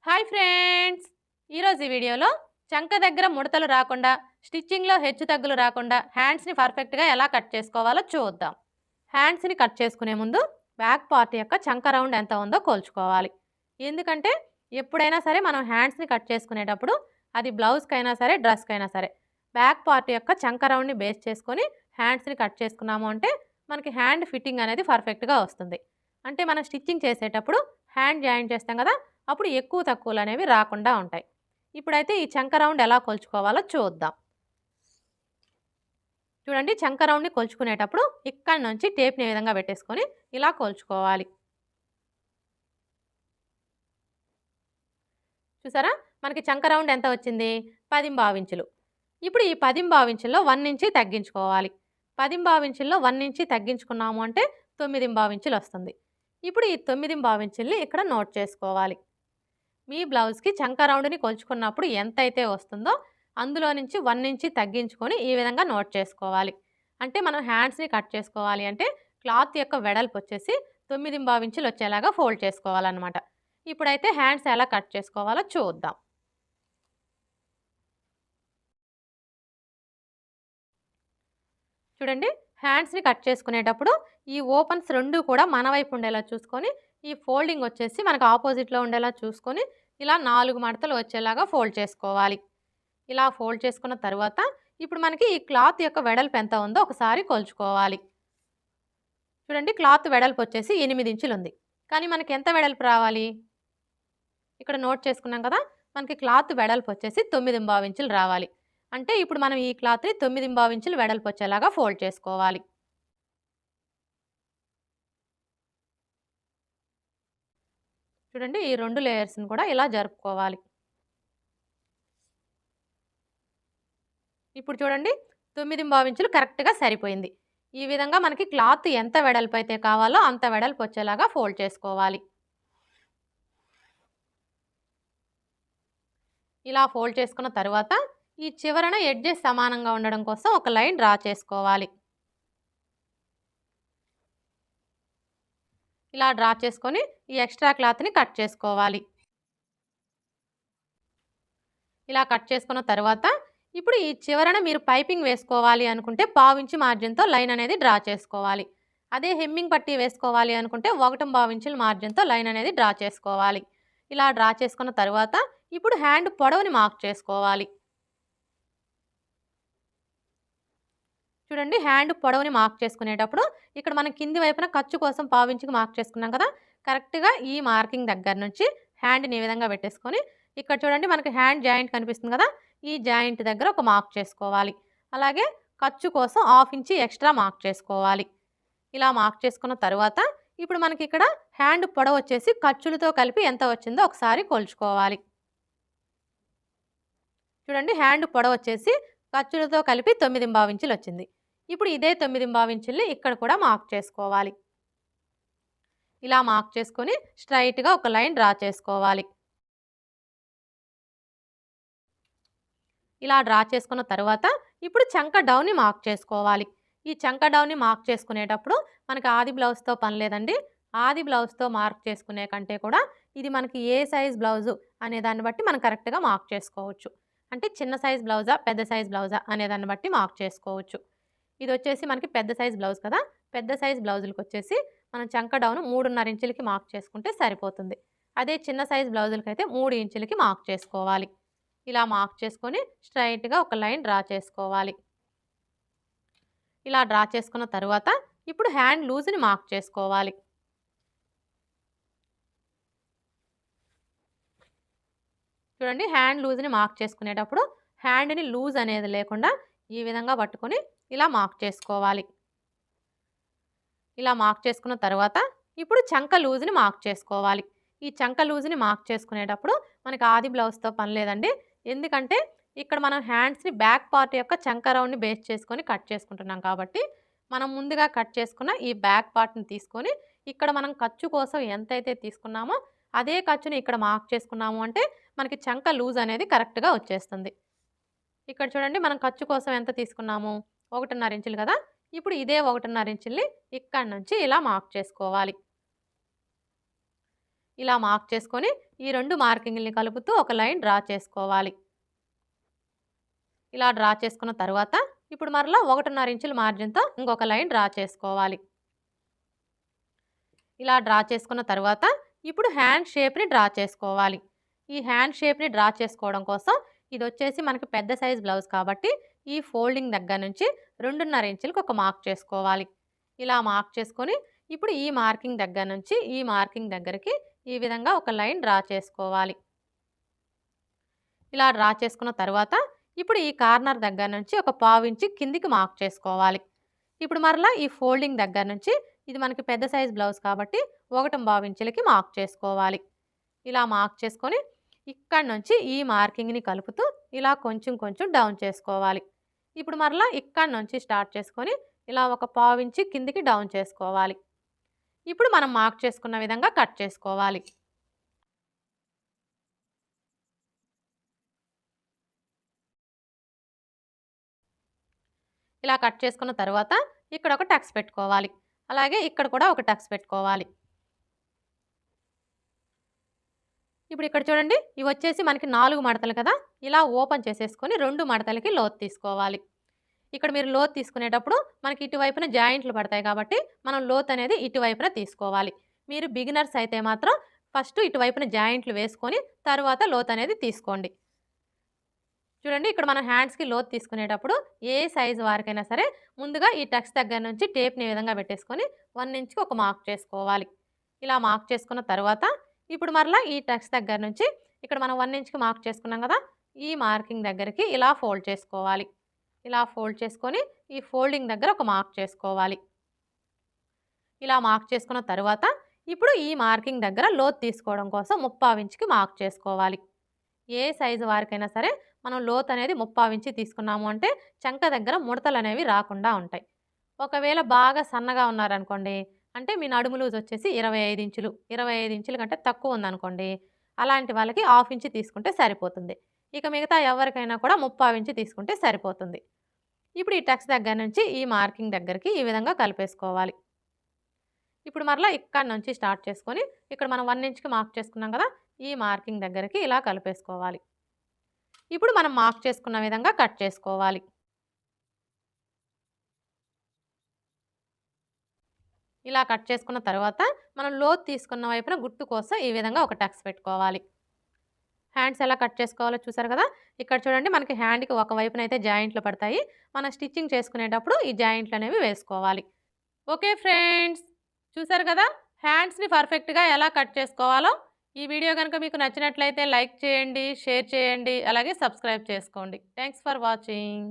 Hi friends, ఈరోజు ఈ వీడియోలో చంక దగ్గర ముడతలు రాకుండా, స్టిచ్చింగ్లో హెచ్చు తగ్గులు రాకుండా హ్యాండ్స్ని పర్ఫెక్ట్గా ఎలా కట్ చేసుకోవాలో చూద్దాం. హ్యాండ్స్ని కట్ చేసుకునే ముందు బ్యాక్ పార్ట్ యొక్క చంక రౌండ్ ఎంత ఉందో కోల్చుకోవాలి. ఎందుకంటే ఎప్పుడైనా సరే మనం హ్యాండ్స్ని కట్ చేసుకునేటప్పుడు అది బ్లౌజ్కైనా సరే డ్రెస్కైనా సరే బ్యాక్ పార్ట్ యొక్క చంక రౌండ్ని బేస్ చేసుకొని హ్యాండ్స్ని కట్ చేసుకున్నాము అంటే మనకి హ్యాండ్ ఫిట్టింగ్ అనేది పర్ఫెక్ట్గా వస్తుంది. అంటే మనం స్టిచ్చింగ్ చేసేటప్పుడు హ్యాండ్ జాయిన్ చేస్తాం కదా, అప్పుడు ఎక్కువ తక్కువలు అనేవి రాకుండా ఉంటాయి. ఇప్పుడైతే ఈ చంక రౌండ్ ఎలా కొలుచుకోవాలో చూద్దాం. చూడండి, చంక రౌండ్ని కొలుచుకునేటప్పుడు ఇక్కడి నుంచి టేప్ని ఈ విధంగా పెట్టేసుకొని ఇలా కొలుచుకోవాలి. చూసారా, మనకి చంక రౌండ్ ఎంత వచ్చింది? 10 ఇంచులు. ఇప్పుడు ఈ 10 ఇంచుల్లో 1 ఇంచి తగ్గించుకోవాలి. 10 ఇంచుల్లో 1 ఇంచి తగ్గించుకున్నాము అంటే 9 ఇంచులు వస్తుంది. ఇప్పుడు ఈ 9 ఇంచుల్ని ఇక్కడ నోట్ చేసుకోవాలి. మీ బ్లౌజ్కి చంక రౌండ్ని కొలుచుకున్నప్పుడు ఎంతైతే వస్తుందో అందులో నుంచి 1 ఇంచి తగ్గించుకొని ఈ విధంగా నోట్ చేసుకోవాలి. అంటే మనం హ్యాండ్స్ని కట్ చేసుకోవాలి అంటే క్లాత్ యొక్క వెడల్పు వచ్చేసి 9 ఇంచులు వచ్చేలాగా ఫోల్డ్ చేసుకోవాలన్నమాట. ఇప్పుడైతే హ్యాండ్స్ ఎలా కట్ చేసుకోవాలో చూద్దాం. చూడండి, హ్యాండ్స్ని కట్ చేసుకునేటప్పుడు ఈ ఓపెన్స్ రెండు కూడా మన వైపు ఉండేలా చూసుకొని, ఈ ఫోల్డింగ్ వచ్చేసి మనకు ఆపోజిట్లో ఉండేలా చూసుకొని ఇలా 4 మడతలు వచ్చేలాగా ఫోల్డ్ చేసుకోవాలి. ఇలా ఫోల్డ్ చేసుకున్న తర్వాత ఇప్పుడు మనకి ఈ క్లాత్ యొక్క వెడల్పు ఎంత ఉందో ఒకసారి కొలుచుకోవాలి. చూడండి, క్లాత్ వెడల్పు వచ్చేసి 8 ఇంచులు ఉంది. కానీ మనకి ఎంత వెడల్పు రావాలి? ఇక్కడ నోట్ చేసుకున్నాం కదా, మనకి క్లాత్ వెడల్పు వచ్చేసి 9 ఇంచులు రావాలి. అంటే ఇప్పుడు మనం ఈ క్లాత్ని 9 ఇంచులు వెడల్పు వచ్చేలాగా ఫోల్డ్ చేసుకోవాలి. చూడండి, ఈ 2 లేయర్స్ని కూడా ఇలా జరుపుకోవాలి. ఇప్పుడు చూడండి, 9 ఇంచులు కరెక్ట్గా సరిపోయింది. ఈ విధంగా మనకి క్లాత్ ఎంత వెడల్పు అయితే కావాలో అంత వెడల్పు వచ్చేలాగా ఫోల్డ్ చేసుకోవాలి. ఇలా ఫోల్డ్ చేసుకున్న తర్వాత ఈ చివరన ఎడ్జెస్ సమానంగా ఉండడం కోసం ఒక లైన్ డ్రా చేసుకోవాలి. ఇలా డ్రా చేసుకొని ఈ ఎక్స్ట్రా క్లాత్ని కట్ చేసుకోవాలి. ఇలా కట్ చేసుకున్న తర్వాత ఇప్పుడు ఈ చివరన మీరు పైపింగ్ వేసుకోవాలి అనుకుంటే 1/2 ఇంచు మార్జిన్తో లైన్ అనేది డ్రా చేసుకోవాలి. అదే హెమ్మింగ్ పట్టీ వేసుకోవాలి అనుకుంటే 1/2 ఇంచుల మార్జిన్తో లైన్ అనేది డ్రా చేసుకోవాలి. ఇలా డ్రా చేసుకున్న తర్వాత ఇప్పుడు హ్యాండ్ పొడవుని మార్క్ చేసుకోవాలి. చూడండి, హ్యాండ్ పొడవుని మార్క్ చేసుకునేటప్పుడు ఇక్కడ మనం కింది వైపున ఖర్చు కోసం 1/2 ఇంచుకి మార్క్ చేసుకున్నాం కదా, కరెక్ట్గా ఈ మార్కింగ్ దగ్గర నుంచి హ్యాండ్ని ఈ విధంగా పెట్టేసుకొని ఇక్కడ చూడండి మనకి హ్యాండ్ జాయింట్ కనిపిస్తుంది కదా, ఈ జాయింట్ దగ్గర ఒక మార్క్ చేసుకోవాలి. అలాగే ఖర్చు కోసం 1/2 ఇంచి ఎక్స్ట్రా మార్క్ చేసుకోవాలి. ఇలా మార్క్ చేసుకున్న తర్వాత ఇప్పుడు మనకి ఇక్కడ హ్యాండ్ పొడవు వచ్చేసి ఖర్చులతో కలిపి ఎంత వచ్చిందో ఒకసారి కొలుచుకోవాలి. చూడండి, హ్యాండ్ పొడవు వచ్చేసి ఖర్చులతో కలిపి 9 ఇంచులు వచ్చింది. ఇప్పుడు ఇదే 9 ఇంచుల్ని ఇక్కడ కూడా మార్క్ చేసుకోవాలి. ఇలా మార్క్ చేసుకొని స్ట్రైట్గా ఒక లైన్ డ్రా చేసుకోవాలి. ఇలా డ్రా చేసుకున్న తర్వాత ఇప్పుడు చంక డౌన్ని మార్క్ చేసుకోవాలి. ఈ చంక డౌన్ని మార్క్ చేసుకునేటప్పుడు మనకి ఆది బ్లౌజ్తో పని లేదండి. ఆది బ్లౌజ్తో మార్క్ చేసుకునే కంటే కూడా ఇది మనకి ఏ సైజ్ బ్లౌజు అనే దాన్ని బట్టి మనం కరెక్ట్గా మార్క్ చేసుకోవచ్చు. అంటే చిన్న సైజ్ బ్లౌజా పెద్ద సైజ్ బ్లౌజా అనే దాన్ని బట్టి మార్క్ చేసుకోవచ్చు. ఇది వచ్చేసి మనకి పెద్ద సైజ్ బ్లౌజ్ కదా, పెద్ద సైజ్ బ్లౌజులకు వచ్చేసి మనం చంక డౌన్ 3.5 ఇంచులకి మార్క్ చేసుకుంటే సరిపోతుంది. అదే చిన్న సైజ్ బ్లౌజులకి అయితే 3 ఇంచులకి మార్క్ చేసుకోవాలి. ఇలా మార్క్ చేసుకొని స్ట్రైట్గా ఒక లైన్ డ్రా చేసుకోవాలి. ఇలా డ్రా చేసుకున్న తర్వాత ఇప్పుడు హ్యాండ్ లూజ్ని మార్క్ చేసుకోవాలి. చూడండి, హ్యాండ్ లూజ్ని మార్క్ చేసుకునేటప్పుడు హ్యాండ్ని లూజ్ అనేది లేకుండా ఈ విధంగా పట్టుకొని ఇలా మార్క్ చేసుకోవాలి. ఇలా మార్క్ చేసుకున్న తర్వాత ఇప్పుడు చంక లూజ్ని మార్క్ చేసుకోవాలి. ఈ చంక లూజ్ని మార్క్ చేసుకునేటప్పుడు మనకి ఆది బ్లౌజ్తో పని లేదండి. ఎందుకంటే ఇక్కడ మనం హ్యాండ్స్ని బ్యాక్ పార్ట్ యొక్క చంక రౌండ్ని బేస్ చేసుకొని కట్ చేసుకుంటున్నాం కాబట్టి మనం ముందుగా కట్ చేసుకున్న ఈ బ్యాక్ పార్ట్ని తీసుకొని ఇక్కడ మనం ఖర్చు కోసం ఎంతైతే తీసుకున్నామో అదే ఖర్చుని ఇక్కడ మార్క్ చేసుకున్నాము అంటే మనకి చంక లూజ్ అనేది కరెక్ట్గా వచ్చేస్తుంది. ఇక్కడ చూడండి, మనం ఖర్చు కోసం ఎంత తీసుకున్నాము? 1.5 ఇంచులు కదా. ఇప్పుడు ఇదే 1.5 ఇంచుల్ని ఇక్కడ నుంచి ఇలా మార్క్ చేసుకోవాలి. ఇలా మార్క్ చేసుకొని ఈ 2 మార్కింగ్‌లని కలుపుతూ ఒక లైన్ డ్రా చేసుకోవాలి. ఇలా డ్రా చేసుకున్న తర్వాత ఇప్పుడు మరలా 1.5 ఇంచుల మార్జిన్‌తో ఇంకొక లైన్ డ్రా చేసుకోవాలి. ఇలా డ్రా చేసుకున్న తర్వాత ఇప్పుడు హ్యాండ్ షేప్‌ని డ్రా చేసుకోవాలి. ఈ హ్యాండ్ షేప్‌ని డ్రా చేసుకోవడం కోసం ఇదొచ్చేసి మనకి పెద్ద సైజ్ బ్లౌజ్ కాబట్టి ఈ ఫోల్డింగ్ దగ్గర నుంచి 2.5 ఇంచులకి ఒక మార్క్ చేసుకోవాలి. ఇలా మార్క్ చేసుకొని ఇప్పుడు ఈ మార్కింగ్ దగ్గర నుంచి ఈ మార్కింగ్ దగ్గరికి ఈ విధంగా ఒక లైన్ డ్రా చేసుకోవాలి. ఇలా డ్రా చేసుకున్న తర్వాత ఇప్పుడు ఈ కార్నర్ దగ్గర నుంచి ఒక పావు ఇంచు కిందికి మార్క్ చేసుకోవాలి. ఇప్పుడు మరలా ఈ ఫోల్డింగ్ దగ్గర నుంచి ఇది మనకి పెద్ద సైజ్ బ్లౌజ్ కాబట్టి 1.5 ఇంచులకి మార్క్ చేసుకోవాలి. ఇలా మార్క్ చేసుకొని ఇక్కడ నుంచి ఈ మార్కింగ్‌ని కలుపుతూ ఇలా కొంచెం కొంచెం డౌన్ చేసుకోవాలి. ఇప్పుడు మరలా ఇక్కడ నుంచి స్టార్ట్ చేసుకొని ఇలా ఒక పావు ఇంచు కిందికి డౌన్ చేసుకోవాలి. ఇప్పుడు మనం మార్క్ చేసుకున్న విధంగా కట్ చేసుకోవాలి. ఇలా కట్ చేసుకున్న తర్వాత ఇక్కడ ఒక టక్స్ పెట్టుకోవాలి. అలాగే ఇక్కడ కూడా ఒక టక్స్ పెట్టుకోవాలి. ఇప్పుడు ఇక్కడ చూడండి ఇవి వచ్చేసి మనకి 4 మడతలు కదా, ఇలా ఓపెన్ చేసేసుకొని 2 మడతలకి లోతు తీసుకోవాలి. ఇక్కడ మీరు లోతు తీసుకునేటప్పుడు మనకి ఇటువైపున జాయింట్లు పడతాయి కాబట్టి మనం లోతు అనేది ఇటువైపున తీసుకోవాలి. మీరు బిగినర్స్ అయితే మాత్రం ఫస్ట్ ఇటువైపున జాయింట్లు వేసుకొని తర్వాత లోతు అనేది తీసుకోండి. చూడండి ఇక్కడ మనం హ్యాండ్స్కి లోతు తీసుకునేటప్పుడు ఏ సైజు వారికైనా సరే ముందుగా ఈ టక్స్ దగ్గర నుంచి టేప్ని ఈ విధంగా పెట్టేసుకొని 1 ఇంచ్కి ఒక మార్క్ చేసుకోవాలి. ఇలా మార్క్ చేసుకున్న తర్వాత ఇప్పుడు మరలా ఈ టక్స్ దగ్గర నుంచి ఇక్కడ మనం 1 ఇంచ్కి మార్క్ చేసుకున్నాం కదా, ఈ మార్కింగ్ దగ్గరికి ఇలా ఫోల్డ్ చేసుకోవాలి. ఇలా ఫోల్డ్ చేసుకొని ఈ ఫోల్డింగ్ దగ్గర ఒక మార్క్ చేసుకోవాలి. ఇలా మార్క్ చేసుకున్న తర్వాత ఇప్పుడు ఈ మార్కింగ్ దగ్గర లోతు తీసుకోవడం కోసం 3/4 ఇంచ్కి మార్క్ చేసుకోవాలి. ఏ సైజు వారికైనా సరే మనం లోతు అనేది 3/4 ఇంచు తీసుకున్నాము అంటే చంక దగ్గర ముడతలు అనేవి రాకుండా ఉంటాయి. ఒకవేళ బాగా సన్నగా ఉన్నారనుకోండి, అంటే మీ నడుము లూజ్ వచ్చేసి 25 ఇంచులు, 25 ఇంచుల కంటే తక్కువ ఉందనుకోండి, అలాంటి వాళ్ళకి 1/2 ఇంచు తీసుకుంటే సరిపోతుంది. ఇక మిగతా ఎవరికైనా కూడా 3/4 ఇంచు తీసుకుంటే సరిపోతుంది. ఇప్పుడు ఈ టక్స్ దగ్గర నుంచి ఈ మార్కింగ్ దగ్గరికి ఈ విధంగా కలిపేసుకోవాలి. ఇప్పుడు మరలా ఇక్కడ నుంచి స్టార్ట్ చేసుకొని ఇక్కడ మనం 1 ఇంచ్కి మార్క్ చేసుకున్నాం కదా, ఈ మార్కింగ్ దగ్గరికి ఇలా కలిపేసుకోవాలి. ఇప్పుడు మనం మార్క్ చేసుకున్న విధంగా కట్ చేసుకోవాలి. ఇలా కట్ చేసుకున్న తర్వాత మనం లోతు తీసుకున్న వైపున గుర్తు కోసం ఈ విధంగా ఒక టక్స్ పెట్టుకోవాలి. హ్యాండ్స్ ఎలా కట్ చేసుకోవాలో చూసారు కదా, ఇక్కడ చూడండి మనకి హ్యాండ్కి ఒక వైపున అయితే జాయింట్లు పడతాయి. మనం స్టిచ్చింగ్ చేసుకునేటప్పుడు ఈ జాయింట్లు అనేవి వేసుకోవాలి. ఓకే ఫ్రెండ్స్, చూసారు కదా హ్యాండ్స్ని పర్ఫెక్ట్గా ఎలా కట్ చేసుకోవాలో. ఈ వీడియో కనుక మీకు నచ్చినట్లయితే లైక్ చేయండి, షేర్ చేయండి, అలాగే సబ్స్క్రైబ్ చేసుకోండి. Thanks for watching.